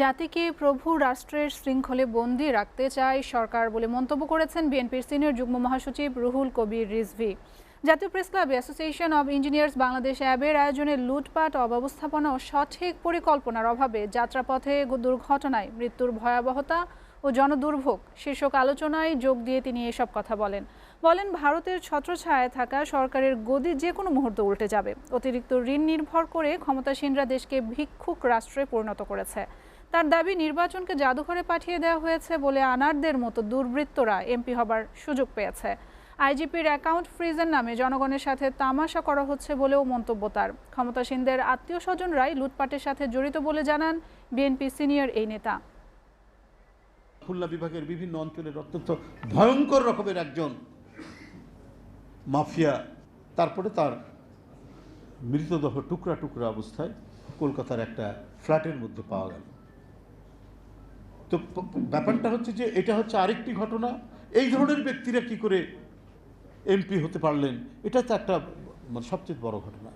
জাতিকে প্রভু রাষ্ট্রের শৃঙ্খলে বন্দী রাখতে চায় সরকার বলে মন্তব্য করেছেন বিএনপির সিনিয়র যুগ্ম মহাসচিব রুহুল কবির রিজভী। জাতীয় প্রেস ক্লাবে অ্যাসোসিয়েশন অব ইঞ্জিনিয়ার্স বাংলাদেশ অ্যাবের আয়োজনে লুটপাট, অব্যবস্থাপনা ও সঠিক পরিকল্পনার অভাবে যাত্রাপথে দুর্ঘটনায় মৃত্যুর ভয়াবহতা ও জনদুর্ভোগ শীর্ষক আলোচনায় যোগ দিয়ে তিনি এসব কথা বলেন। ভারতের ছত্রছায়ায় থাকা সরকারের গদি যে কোনো মুহূর্তে উল্টে যাবে। অতিরিক্ত ঋণ নির্ভর করে ক্ষমতাসীনরা দেশকে ভিক্ষুক রাষ্ট্রে পরিণত করেছে। তার দাবি, নির্বাচনকে জাদুঘরে পাঠিয়ে দেওয়া হয়েছে বলে আনারদের মতো দুর্বৃত্তরা এমপি হবার সুযোগ পেয়েছে। আইজিপির অ্যাকাউন্ট ফ্রিজের নামে জনগণের সাথে তামাশা করা হচ্ছে বলেও মন্তব্য তার। ক্ষমতাসীনদের আত্মীয় স্বজনরাই লুটপাটের সাথে জড়িত বলে জানান বিএনপি সিনিয়র এই নেতা। খুলনা বিভাগের বিভিন্ন অঞ্চলের অত্যন্ত ভয়ঙ্কর রকমের একজন মাফিয়া, তারপরে তার মৃতদেহ টুকরা টুকরা অবস্থায় কলকাতার একটা ফ্ল্যাটের মধ্যে পাওয়া গেল। তো ব্যাপারটা হচ্ছে যে এটা হচ্ছে আরেকটি ঘটনা। এই ধরনের ব্যক্তিরা কি করে এমপি হতে পারলেন, এটা তো একটা সবচেয়ে বড় ঘটনা।